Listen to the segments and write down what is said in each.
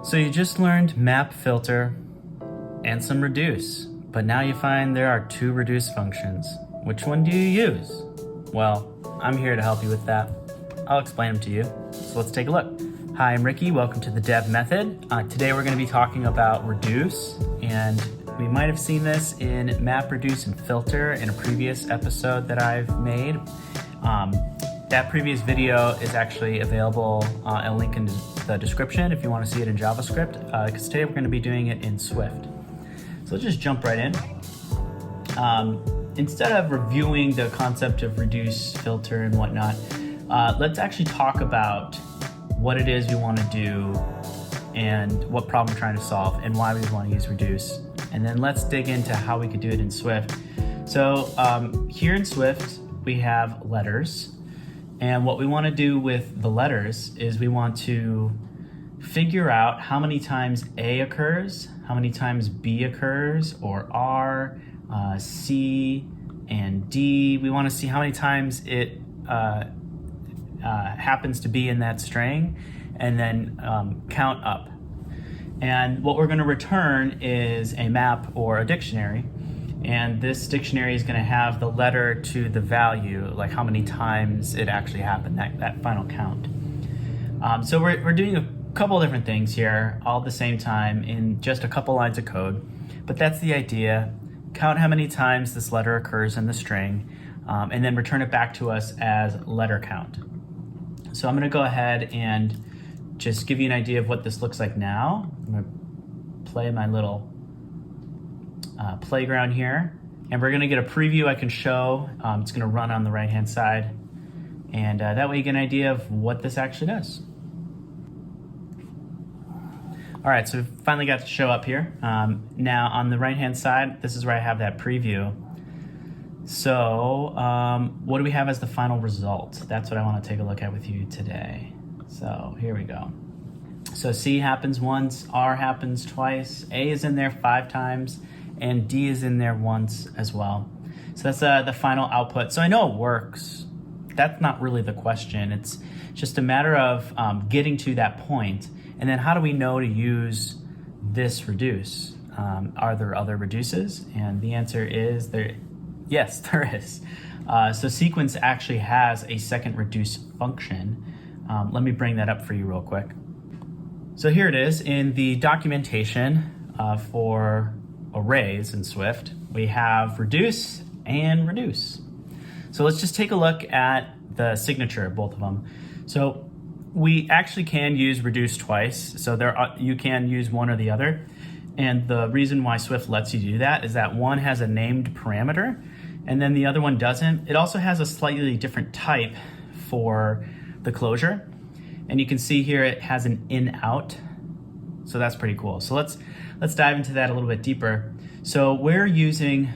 So you just learned map, filter, and some reduce, but now you find there are two reduce functions. Which one do you use? Well, I'm here to help you with that. I'll explain them to you. So let's take a look. Hi, I'm Ricky. Welcome to the Dev Method. Today we're going to be talking about reduce, and we might have seen this in map, reduce, and filter in a previous episode that I've made. That previous video is actually available, a link in the description if you want to see it in JavaScript, because today we're going to be doing it in Swift. So let's just jump right in. Instead of reviewing the concept of reduce, filter, and whatnot, let's actually talk about what it is we want to do and what problem we're trying to solve and why we want to use reduce. And then let's dig into how we could do it in Swift. So here in Swift, we have letters. And what we want to do with the letters is we want to figure out how many times A occurs, how many times B occurs, or R, C, and D. We want to see how many times it happens to be in that string, and then count up. And what we're going to return is a map or a dictionary. And this dictionary is going to have the letter to the value, like how many times it actually happened, that final count. So we're doing a couple of different things here all at the same time in just a couple lines of code. But that's the idea. Count how many times this letter occurs in the string, and then return it back to us as letter count. So I'm going to go ahead and just give you an idea of what this looks like now. I'm going to play my little playground here, and we're going to get a preview I can show. It's going to run on the right hand side, and that way you get an idea of what this actually does. All right, so we finally got to show up here. Now on the right hand side, this is where I have that preview. So what do we have as the final result? That's what I want to take a look at with you today. So here we go. So C happens once, R happens twice, A is in there 5 times, and D is in there once as well. So that's the final output. So I know it works. That's not really the question. It's just a matter of getting to that point. And then how do we know to use this reduce? Are there other reduces? And the answer is yes, there is. So sequence actually has a second reduce function. Let me bring that up for you real quick. So here it is in the documentation for arrays in Swift. We have reduce and reduce. So let's just take a look at the signature of both of them. So we actually can use reduce twice. So you can use one or the other. And the reason why Swift lets you do that is that one has a named parameter and then the other one doesn't. It also has a slightly different type for the closure. And you can see here it has an in-out. So that's pretty cool. So let's dive into that a little bit deeper. So we're using,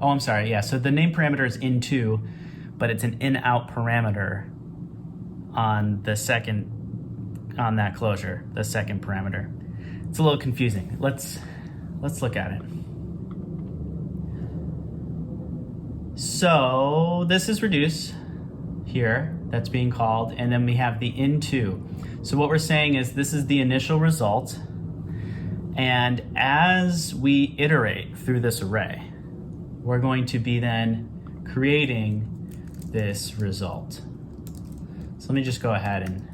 so the name parameter is in2, but it's an in-out parameter on that closure, the second parameter. It's a little confusing. Let's look at it. So this is reduce here that's being called, and then we have the in2. So what we're saying is this is the initial result, and as we iterate through this array, we're going to be then creating this result. So let me just go ahead and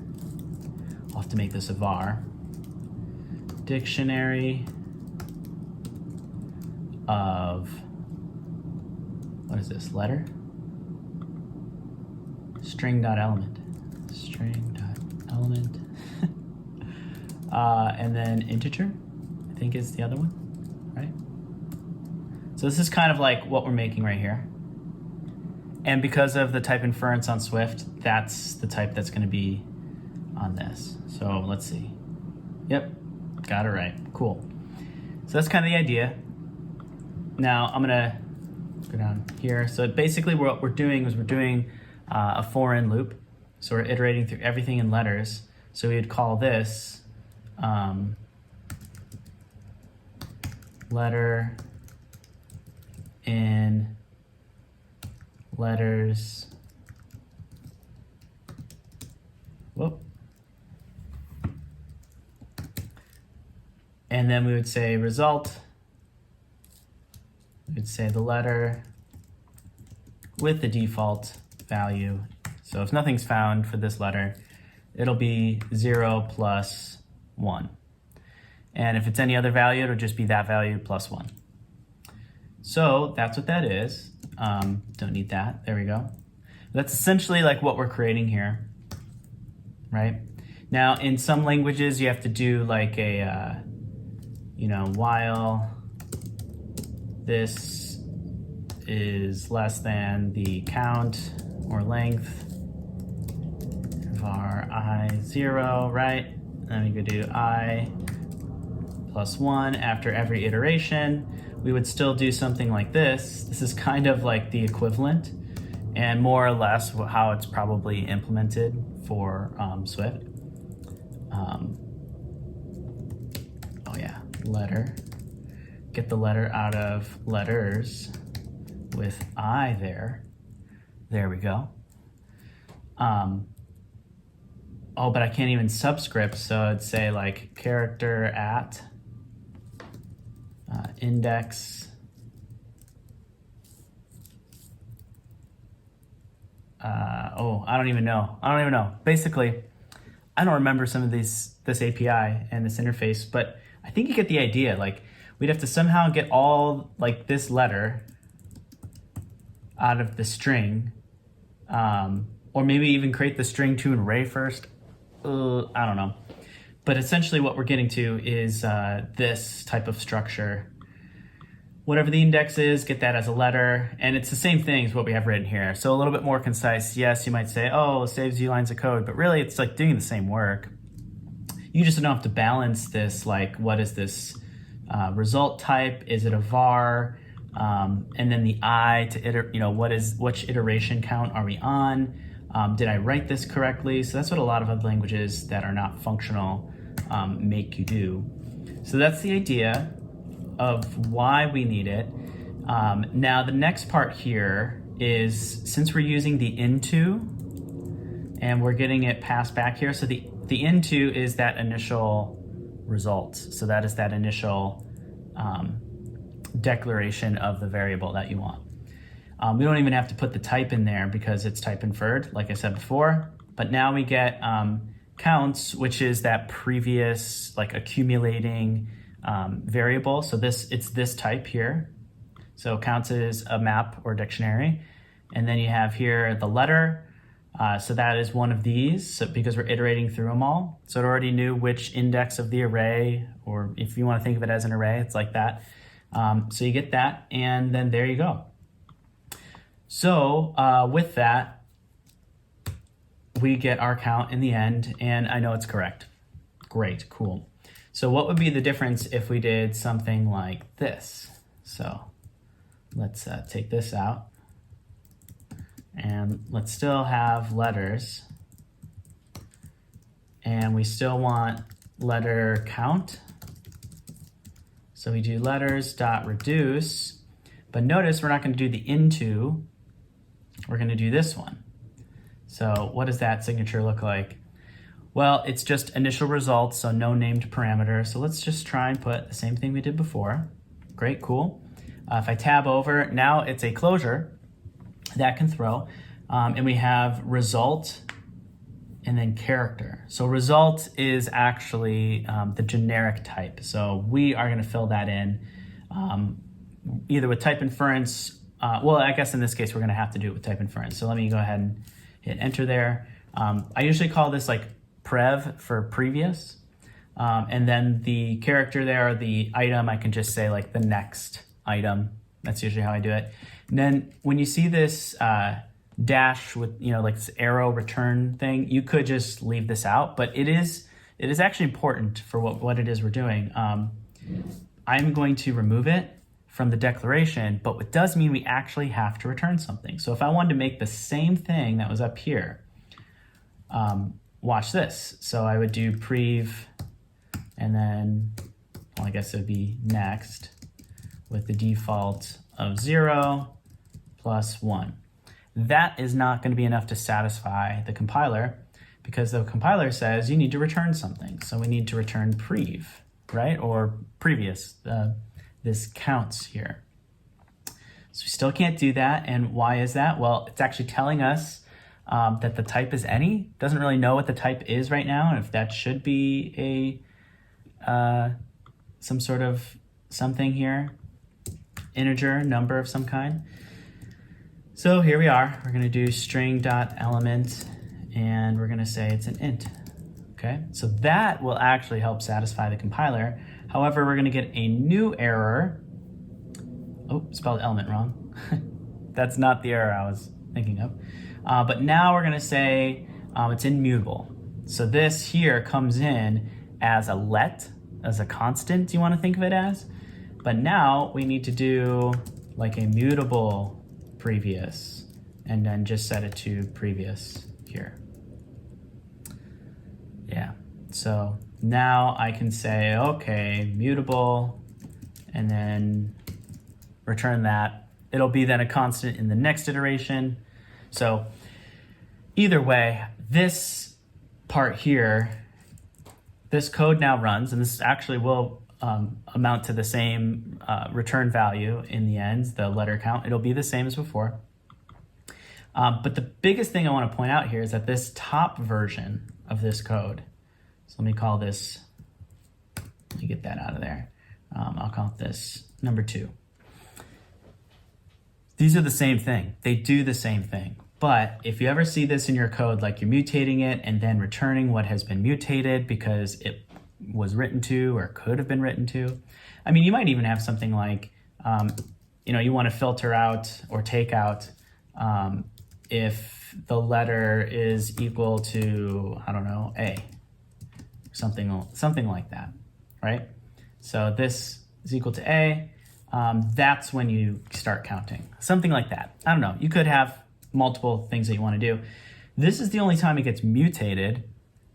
I'll have to make this a var. Dictionary of, what is this, letter? String.element. String.element. And then integer, I think is the other one, right? So this is kind of like what we're making right here. And because of the type inference on Swift, that's the type that's going to be on this. So let's see. Yep, got it right. Cool. So that's kind of the idea. Now I'm going to go down here. So basically what we're doing is we're doing a for-in loop. So we're iterating through everything in letters. So we would call this letter in letters. Whoop. And then we would say result. We would say the letter with the default value. So if nothing's found for this letter, it'll be 0 plus 1. And if it's any other value, it'll just be that value plus 1. So that's what that is. Don't need that. There we go. That's essentially like what we're creating here, right? Now, in some languages, you have to do like a, while this is less than the count or length of our I0, right? Then we could do I plus 1 after every iteration. We would still do something like this. This is kind of like the equivalent and more or less how it's probably implemented for Swift. Letter. Get the letter out of letters with I there. There we go. But I can't even subscript, so I'd say like character at index I don't even know. Basically, I don't remember some of this API and this interface, but I think you get the idea. Like, we'd have to somehow get all like this letter out of the string, or maybe even create the string to an array first. I don't know. But essentially what we're getting to is this type of structure. Whatever the index is, get that as a letter. And it's the same thing as what we have written here. So a little bit more concise. Yes, you might say, oh, it saves you lines of code, but really it's like doing the same work. You just don't have to balance this, like what is this result type? Is it a var? And then the I to which iteration count are we on? Did I write this correctly? So that's what a lot of other languages that are not functional make you do. So that's the idea of why we need it. Now the next part here is, since we're using the into and we're getting it passed back here, so the into is that initial result. So that is that initial declaration of the variable that you want. We don't even have to put the type in there because it's type inferred, like I said before. But now we get counts, which is that previous like accumulating variable. So it's this type here. So counts is a map or dictionary. And then you have here the letter. So that is one of these, because we're iterating through them all. So it already knew which index of the array, or if you want to think of it as an array, it's like that. So you get that, and then there you go. So with that, we get our count in the end, and I know it's correct. Great, cool. So what would be the difference if we did something like this? So let's take this out. And let's still have letters. And we still want letter count. So we do letters.reduce. But notice we're not going to do the into. We're going to do this one. So what does that signature look like? Well, it's just initial results, so no named parameter. So let's just try and put the same thing we did before. Great, cool. If I tab over, now it's a closure that can throw. And we have result and then character. So result is actually the generic type. So we are going to fill that in either with type inference. Well, I guess in this case, we're going to have to do it with type inference. So let me go ahead and hit enter there. I usually call this like prev for previous. And then the character there, the item, I can just say like the next item. That's usually how I do it. And then when you see this dash with, like this arrow return thing, you could just leave this out, but it is actually important for what it is we're doing. I'm going to remove it from the declaration, but it does mean we actually have to return something. So if I wanted to make the same thing that was up here, watch this. So I would do prev, and then, well, I guess it would be next with the default of 0 plus 1. That is not going to be enough to satisfy the compiler, because the compiler says you need to return something. So we need to return prev. right? Or previous, this counts here. So we still can't do that. And why is that? Well, it's actually telling us that the type is any. Doesn't really know what the type is right now, and if that should be some sort of something here, integer, number of some kind. So here we are. We're going to do string.element, and we're going to say it's an int. Okay, so that will actually help satisfy the compiler. However, we're going to get a new error. Oh, spelled element wrong. That's not the error I was thinking of. But now we're going to say it's immutable. So this here comes in as a let, as a constant, you want to think of it as. But now we need to do like a mutable previous, and then just set it to previous here. Yeah, so now I can say, okay, mutable, and then return that. It'll be then a constant in the next iteration. So either way, this part here, this code now runs, and this actually will amount to the same return value in the end, the letter count. It'll be the same as before. But the biggest thing I want to point out here is that this top version of this code, so let me call this, let me get that out of there. I'll call this number 2. These are the same thing. They do the same thing. But if you ever see this in your code, like you're mutating it and then returning what has been mutated because it was written to or could have been written to. I mean, you might even have something like, you want to filter out or take out if the letter is equal to, I don't know, A, something like that, right? So this is equal to A. That's when you start counting, something like that. I don't know. You could have multiple things that you want to do. This is the only time it gets mutated.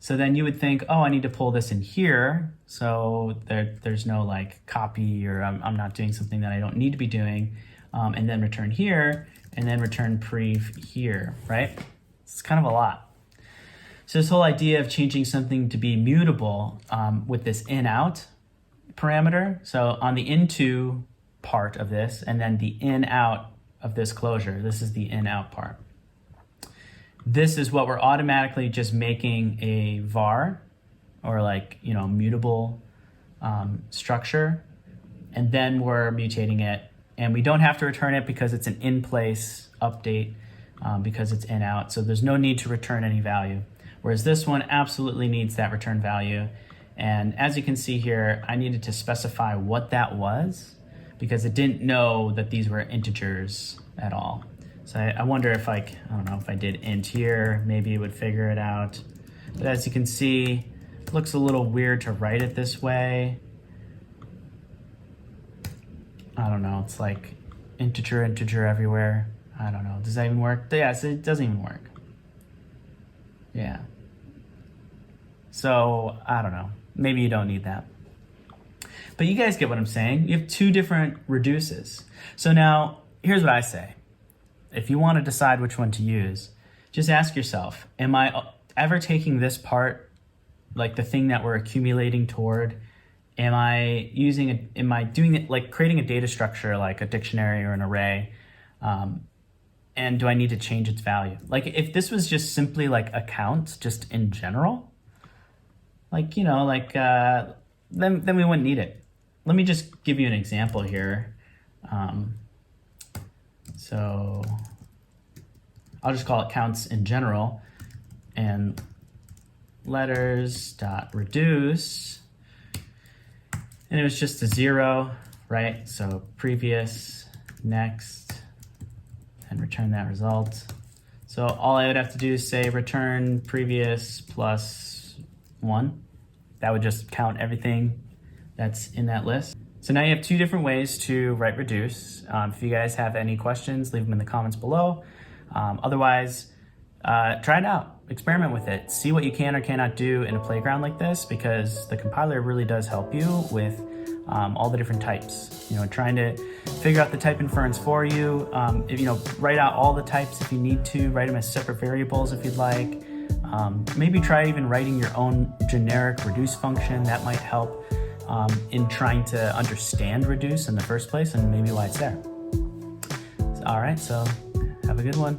So then you would think, oh, I need to pull this in here. So there's no like copy, or I'm not doing something that I don't need to be doing. And then return here, and then return prev here, right? It's kind of a lot. So this whole idea of changing something to be mutable with this in-out parameter. So on the into part of this, and then the in-out of this closure, this is the in-out part. This is what we're automatically just making a var, or like, mutable structure, and then we're mutating it, and we don't have to return it because it's an in-place update because it's in-out, so there's no need to return any value. Whereas this one absolutely needs that return value. And as you can see here, I needed to specify what that was because it didn't know that these were integers at all. So I wonder if I don't know, if I did int here, maybe it would figure it out. But as you can see, it looks a little weird to write it this way. I don't know, it's like integer everywhere. I don't know, does that even work? Yes, it doesn't even work. Yeah. So, I don't know, maybe you don't need that. But you guys get what I'm saying. You have 2 different reduces. So now, here's what I say. If you want to decide which one to use, just ask yourself, am I ever taking this part, like the thing that we're accumulating toward, am I doing it, like creating a data structure like a dictionary or an array, and do I need to change its value? Like if this was just simply like a count, just in general, like, then we wouldn't need it. Let me just give you an example here. So I'll just call it counts in general, and letters.reduce, and it was just a 0, right? So previous, next, and return that result. So all I would have to do is say return previous plus 1. That would just count everything that's in that list. So now you have 2 different ways to write reduce. If you guys have any questions, leave them in the comments below. Otherwise, try it out, experiment with it, see what you can or cannot do in a playground like this, because the compiler really does help you with all the different types. Trying to figure out the type inference for you. Write out all the types if you need to, write them as separate variables if you'd like. Maybe try even writing your own generic reduce function, that might help. in trying to understand reduce in the first place and maybe why it's there. All right, so have a good one.